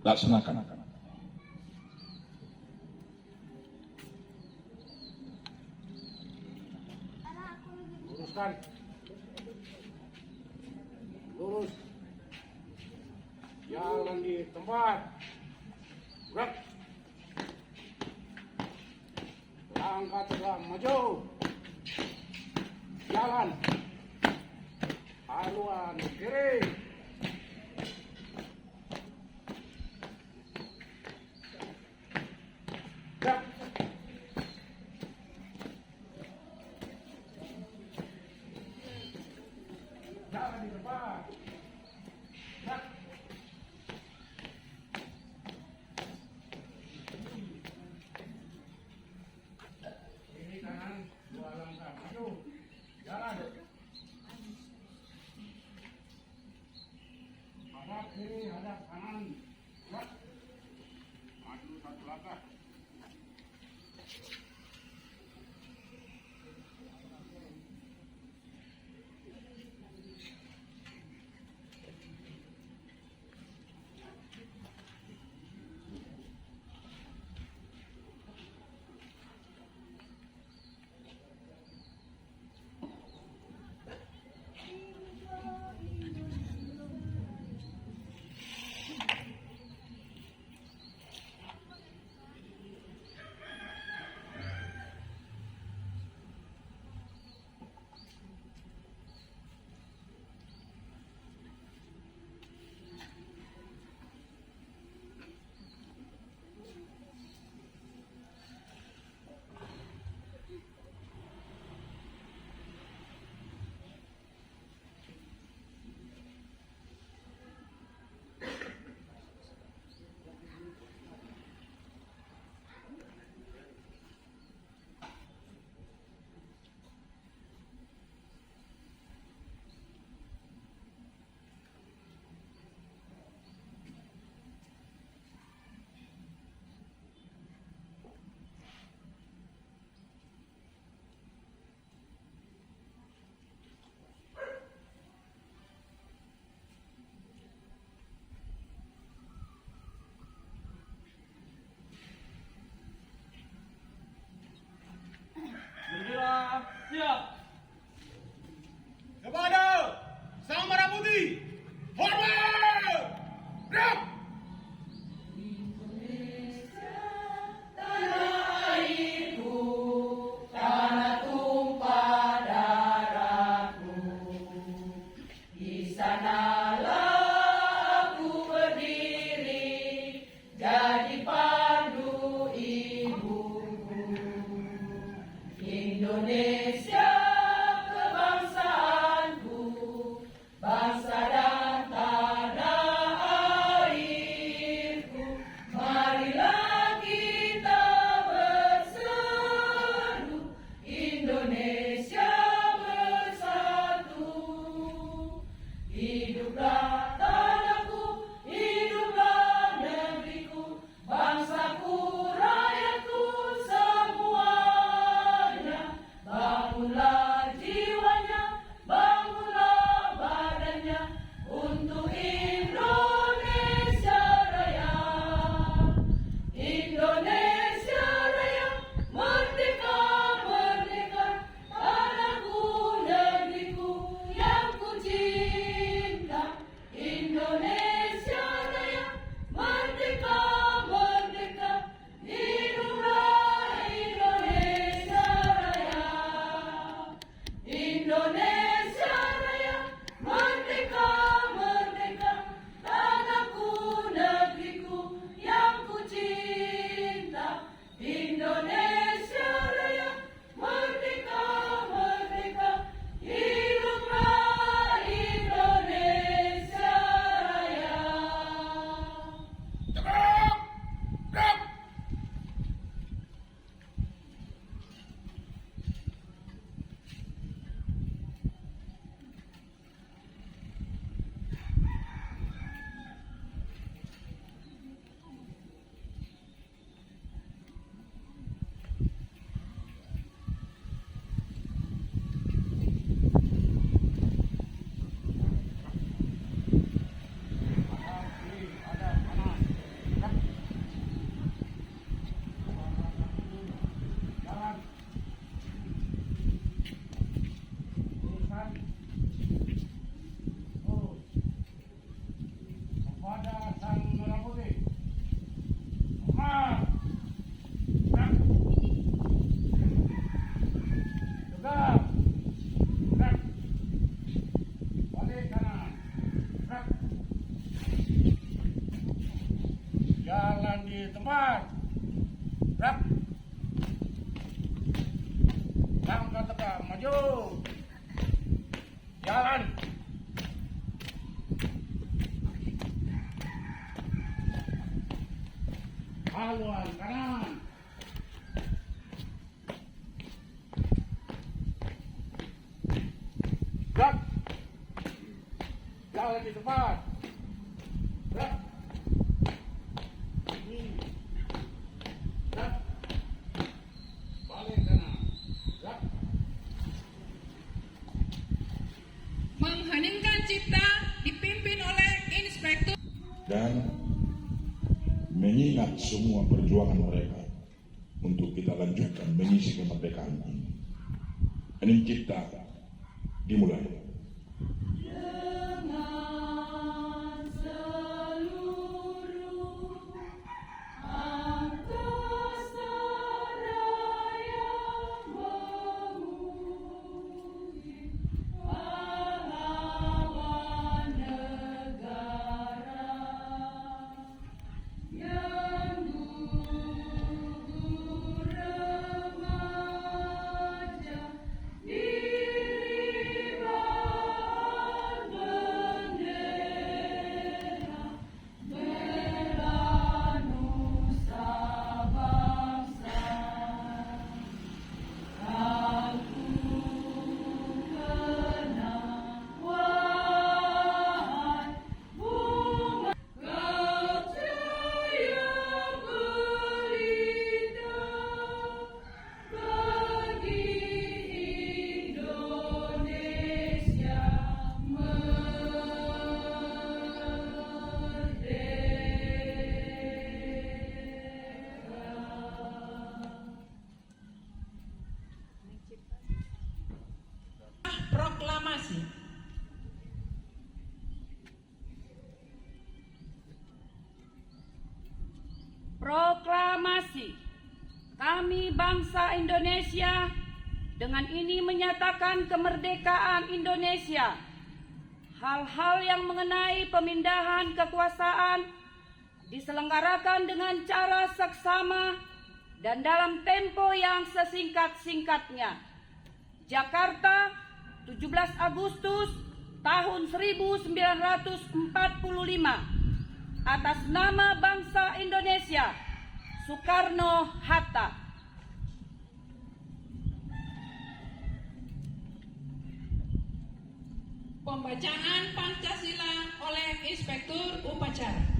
laksanakan. Luruskan. Lurus. Jalan di tempat. Gerak. Langkah tegak maju. Jalan. Haluan kiri. Gerak. Jalan di depan. Gerak. Kiri kanan, dua langkah maju. Jalan. Hadap kiri, hadap kanan. Gerak. Maju satu langkah. Jalan di tempat. Gerak. Langkah tegak maju. Jalan. Haluan kanan. Gerak. Jalan di tempat. Gerak. Gerak. Balik kanan. Gerak. Mengheningkan cipta dipimpin oleh Inspektur dan mengingat semua perjuangan mereka untuk kita lanjutkan mengisi kemerdekaan ini. Hening cipta dimulai. Proklamasi. Proklamasi. Kami bangsa Indonesia dengan ini menyatakan kemerdekaan Indonesia. Hal-hal yang mengenai pemindahan kekuasaan diselenggarakan dengan cara seksama dan dalam tempo yang sesingkat-singkatnya. Jakarta, 17 Agustus tahun 1945. Atas nama bangsa Indonesia, Soekarno-Hatta. Pembacaan Pancasila oleh Inspektur Upacara.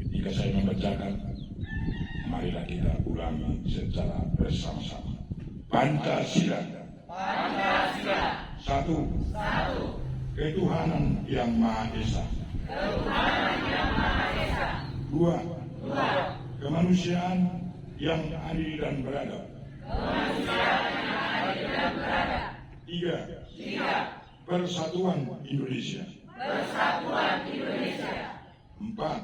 Ketika saya membacakan, marilah kita ulangi secara bersama-sama. Pancasila. Pancasila. Satu. Ketuhanan yang Maha Esa. Dua. Kemanusiaan yang adil dan beradab. Tiga. Persatuan Indonesia. Empat.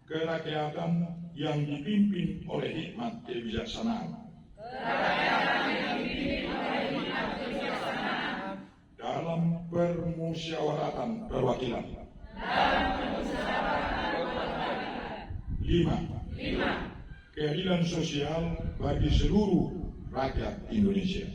Kerakyatan yang dipimpin oleh hikmat kebijaksanaan. Dalam permusyawaratan perwakilan. Lima. Keadilan sosial bagi seluruh rakyat Indonesia.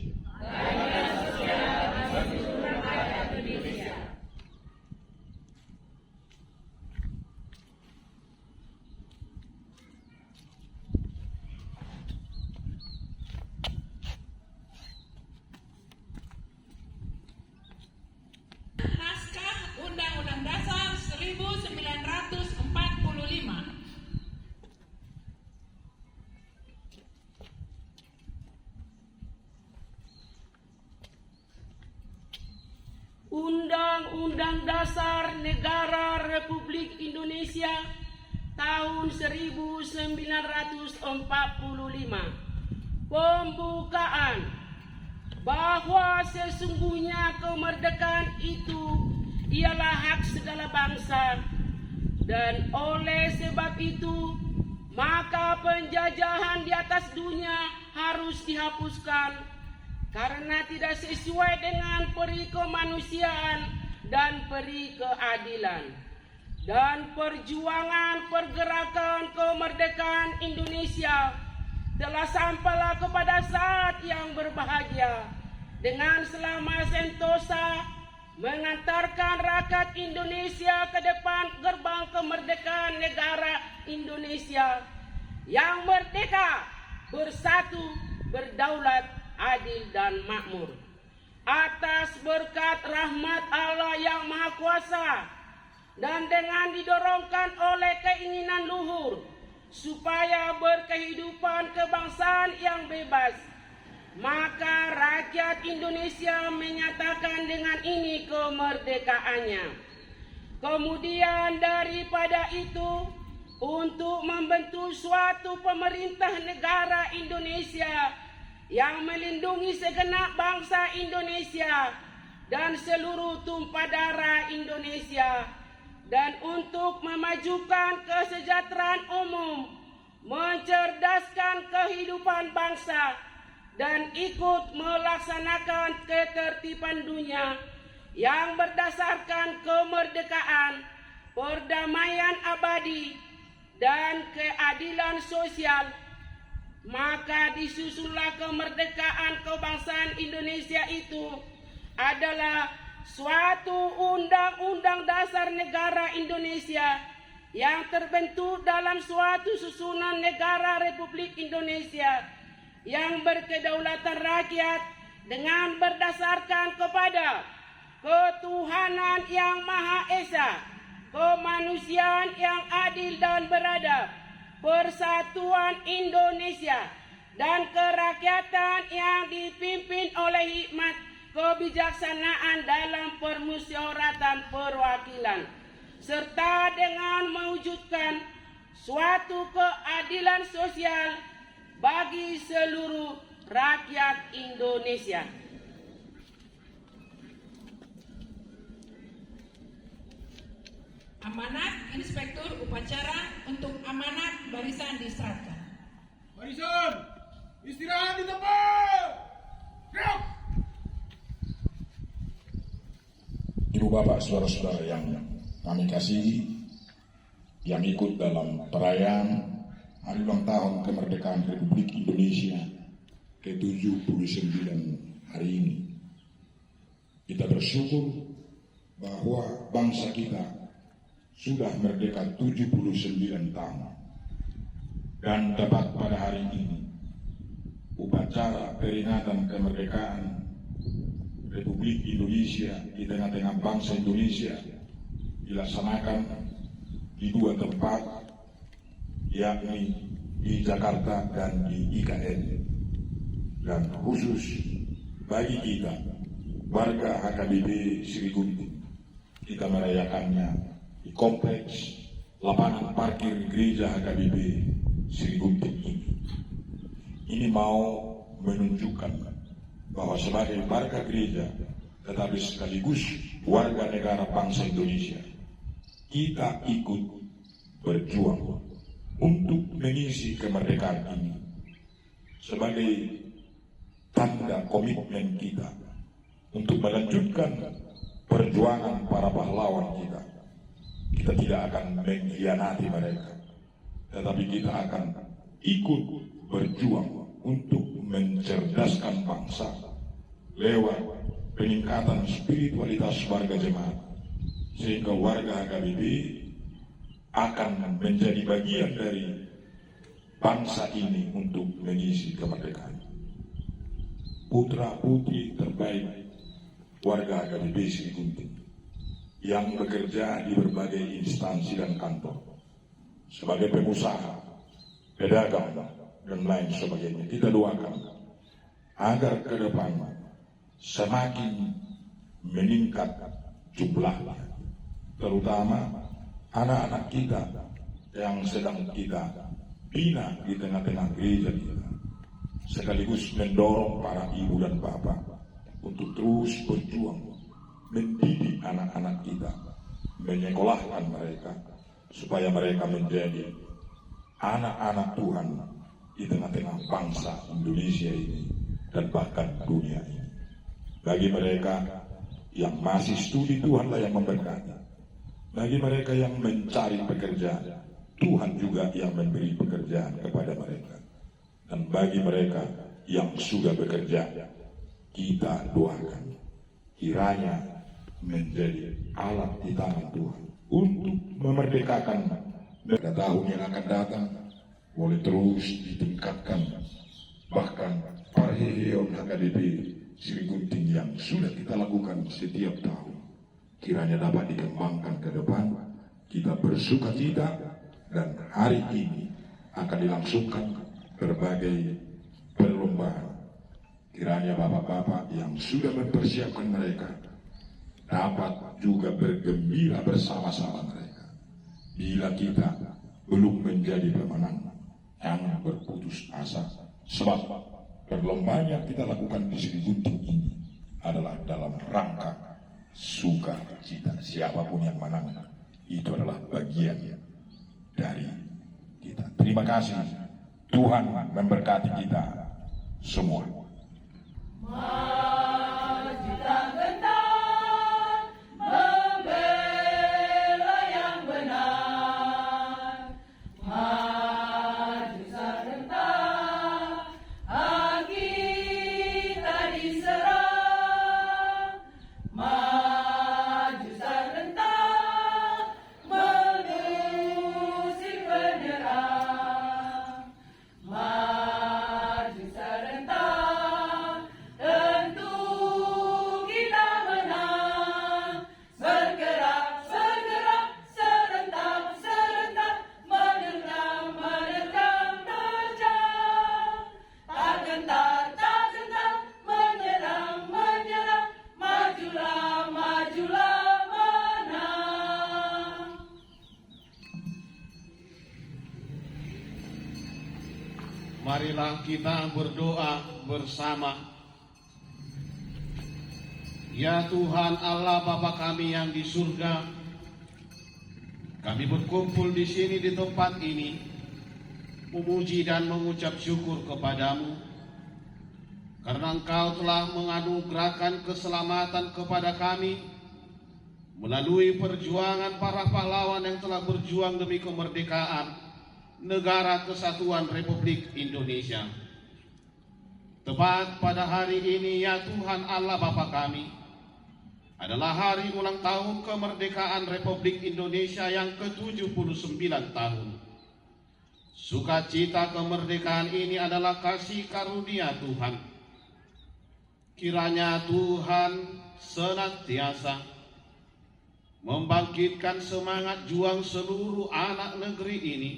Naskah Undang-Undang Dasar 1945. Undang-Undang Dasar Negara Republik Indonesia tahun 1945. Pembukaan bahwa sesungguhnya kemerdekaan itu ialah hak segala bangsa, dan oleh sebab itu maka penjajahan di atas dunia harus dihapuskan karena tidak sesuai dengan peri kemanusiaan dan peri keadilan. Dan perjuangan pergerakan kemerdekaan Indonesia telah sampailah kepada saat yang berbahagia dengan selama sentosa mengantarkan rakyat Indonesia ke depan gerbang kemerdekaan negara Indonesia yang merdeka, bersatu, berdaulat, adil dan makmur. Atas berkat rahmat Allah yang Maha Kuasa dan dengan didorongkan oleh keinginan luhur supaya berkehidupan kebangsaan yang bebas, maka rakyat Indonesia menyatakan dengan ini kemerdekaannya. Kemudian daripada itu, untuk membentuk suatu pemerintah negara Indonesia yang melindungi segenap bangsa Indonesia dan seluruh tumpah darah Indonesia, dan untuk memajukan kesejahteraan umum, mencerdaskan kehidupan bangsa, dan ikut melaksanakan ketertiban dunia yang berdasarkan kemerdekaan, perdamaian abadi, dan keadilan sosial, maka disusunlah kemerdekaan kebangsaan Indonesia itu adalah suatu undang-undang dasar negara Indonesia yang terbentuk dalam suatu susunan negara Republik Indonesia yang berkedaulatan rakyat dengan berdasarkan kepada ketuhanan yang Maha Esa, kemanusiaan yang adil dan beradab, persatuan Indonesia, dan kerakyatan yang dipimpin oleh hikmat kebijaksanaan dalam permusyawaratan perwakilan, serta dengan mewujudkan suatu keadilan sosial bagi seluruh rakyat Indonesia. Amanat Inspektur Upacara untuk amanat barisan diserahkan. Barisan, istirahat di tempat. Gerak. Ibu bapak saudara-saudara yang kami kasihi, yang ikut dalam perayaan hari ulang tahun kemerdekaan Republik Indonesia ke-79 hari ini. Kita bersyukur bahwa bangsa kita sudah merdeka 79 tahun. Dan tepat pada hari ini, upacara peringatan kemerdekaan Republik Indonesia di tengah-tengah bangsa Indonesia dilaksanakan di dua tempat, yakni di Jakarta dan di IKN. Dan khusus bagi kita, warga HKBP Sri Gunting, kita merayakannya di kompleks lapangan parkir gereja HKBP Sri Gunting ini. Ini mau menunjukkan bahwa sebagai warga gereja, tetapi sekaligus warga negara bangsa Indonesia, kita ikut berjuang untuk mengisi kemerdekaan ini sebagai tanda komitmen kita untuk melanjutkan perjuangan para pahlawan kita. Kita tidak akan mengkhianati mereka, tetapi kita akan ikut berjuang untuk mencerdaskan bangsa lewat peningkatan spiritualitas warga jemaat, sehingga warga HKBP akan menjadi bagian dari bangsa ini untuk mengisi kemerdekaan. Putra putri terbaik warga HKBP Sri Gunting yang bekerja di berbagai instansi dan kantor sebagai pengusaha, pedagang, dan lain sebagainya. Kita doakan agar ke depan semakin meningkat jumlahnya, terutama anak-anak kita yang sedang kita bina di tengah-tengah gereja kita, sekaligus mendorong para ibu dan bapak untuk terus berjuang mendidik anak-anak kita, menyekolahkan mereka supaya mereka menjadi anak-anak Tuhan di tengah-tengah bangsa Indonesia ini dan bahkan dunia ini. Bagi mereka yang masih studi, Tuhanlah yang memberkati. Bagi mereka yang mencari pekerjaan, Tuhan juga yang memberi pekerjaan kepada mereka. Dan bagi mereka yang sudah bekerja, kita doakan kiranya menjadi alat di tangan Tuhan untuk memerdekakan. Pada tahun yang akan datang boleh terus ditingkatkan, bahkan Parheheon HKDP Sri Gunting yang sudah kita lakukan setiap tahun kiranya dapat dikembangkan ke depan. Kita bersuka cita, dan hari ini akan dilangsungkan berbagai perlombaan. Kiranya bapak-bapak yang sudah mempersiapkan mereka dapat juga bergembira bersama-sama mereka. Bila kita belum menjadi pemenang, jangan berputus asa, sebab perlombaan yang kita lakukan di Sri Gunting ini adalah dalam rangka suka cita. Siapapun yang menang, itu adalah bagian dari kita. Terima kasih. Tuhan memberkati kita semua. Marilah kita berdoa bersama. Ya Tuhan Allah Bapa kami yang di surga, kami berkumpul di sini di tempat ini, memuji dan mengucap syukur kepadamu, karena Engkau telah menganugerahkan keselamatan kepada kami melalui perjuangan para pahlawan yang telah berjuang demi kemerdekaan Negara Kesatuan Republik Indonesia. Tepat pada hari ini, ya Tuhan Allah Bapa kami, adalah hari ulang tahun kemerdekaan Republik Indonesia yang ke-79 tahun. Sukacita kemerdekaan ini adalah kasih karunia Tuhan. Kiranya Tuhan senantiasa membangkitkan semangat juang seluruh anak negeri ini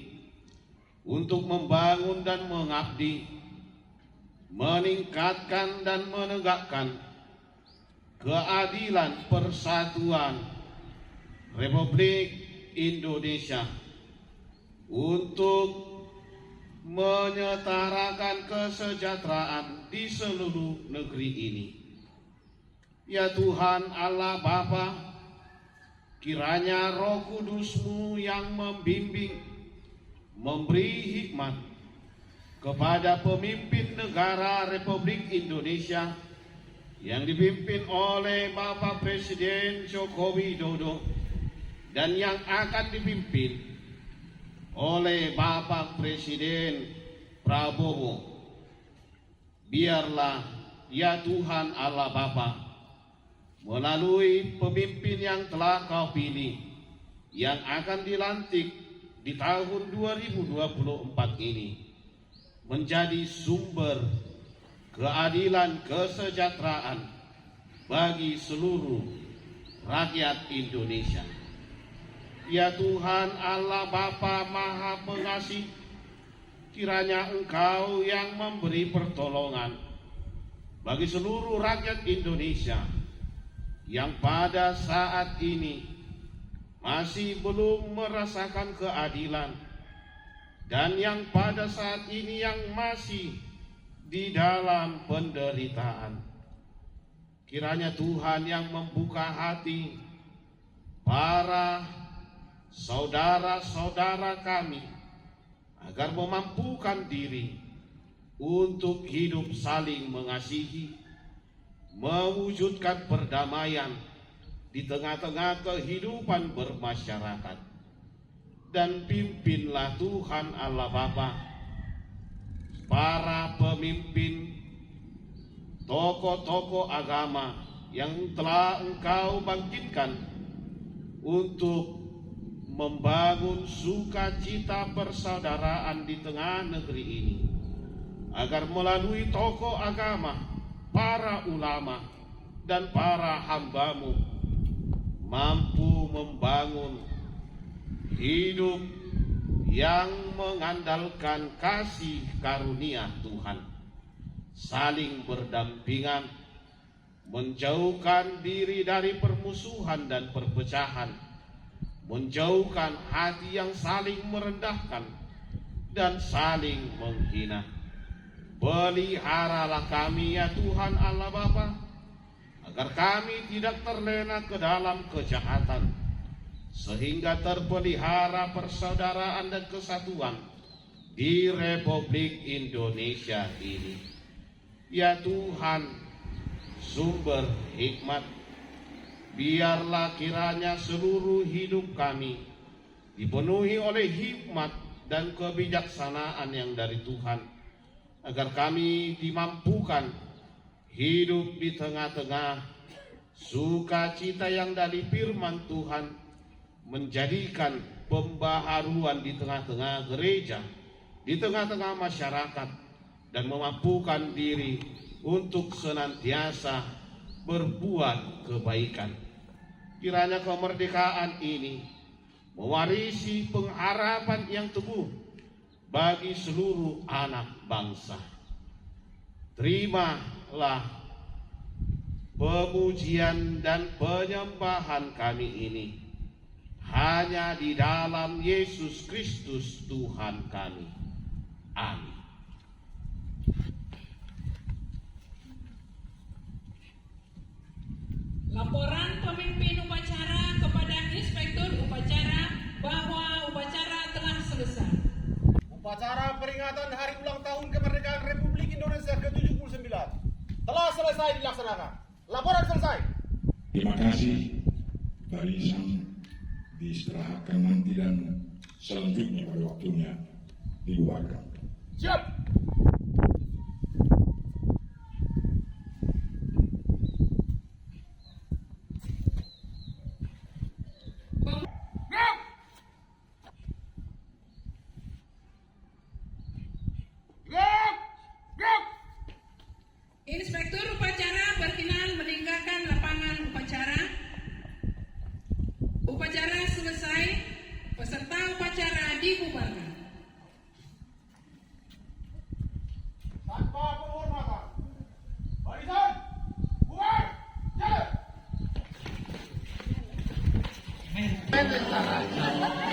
untuk membangun dan mengabdi, meningkatkan dan menegakkan keadilan persatuan Republik Indonesia, untuk menyetarakan kesejahteraan di seluruh negeri ini. Ya Tuhan Allah Bapa, kiranya Roh Kudus-Mu yang membimbing, memberi hikmat kepada pemimpin negara Republik Indonesia yang dipimpin oleh Bapak Presiden Joko Widodo dan yang akan dipimpin oleh Bapak Presiden Prabowo. Biarlah ya Tuhan Allah Bapa, melalui pemimpin yang telah Kau pilih, yang akan dilantik di tahun 2024 ini, menjadi sumber keadilan kesejahteraan bagi seluruh rakyat Indonesia. Ya Tuhan Allah Bapa Maha Pengasih, kiranya Engkau yang memberi pertolongan bagi seluruh rakyat Indonesia yang pada saat ini masih belum merasakan keadilan, dan yang pada saat ini yang masih di dalam penderitaan. Kiranya Tuhan yang membuka hati para saudara-saudara kami agar memampukan diri untuk hidup saling mengasihi, mewujudkan perdamaian di tengah-tengah kehidupan bermasyarakat. Dan pimpinlah Tuhan Allah Bapa, para pemimpin, tokoh-tokoh agama yang telah Engkau bangkitkan untuk membangun sukacita persaudaraan di tengah negeri ini, agar melalui tokoh agama, para ulama, dan para hamba-Mu mampu membangun hidup yang mengandalkan kasih karunia Tuhan, saling berdampingan, menjauhkan diri dari permusuhan dan perpecahan, menjauhkan hati yang saling merendahkan dan saling menghina. Peliharalah kami ya Tuhan Allah Bapa, agar kami tidak terlena ke dalam kejahatan, sehingga terpelihara persaudaraan dan kesatuan di Republik Indonesia ini. Ya Tuhan, sumber hikmat, biarlah kiranya seluruh hidup kami dipenuhi oleh hikmat dan kebijaksanaan yang dari Tuhan, agar kami dimampukan hidup di tengah-tengah sukacita yang dari firman Tuhan, menjadikan pembaharuan di tengah-tengah gereja, di tengah-tengah masyarakat, dan memampukan diri untuk senantiasa berbuat kebaikan. Kiranya kemerdekaan ini mewarisi pengharapan yang teguh bagi seluruh anak bangsa. Terimalah pemujian dan penyembahan kami ini hanya di dalam Yesus Kristus Tuhan kami. Amin. Laporan pemimpin upacara kepada Inspektur Upacara bahwa upacara telah selesai. Upacara peringatan Hari Ulang Tahun Kemerdekaan Republik Indonesia ke-79 telah selesai dilaksanakan. Laporan selesai. Terima kasih. Barisan diistirahatkan nanti dan selanjutnya pada waktunya dibubarkan. Siap. Inspektur upacara berkenan meninggalkan lapangan upacara. Upacara selesai, peserta upacara dibubarkan. Tanpa penghormatan. Barisan, bubar, jalan.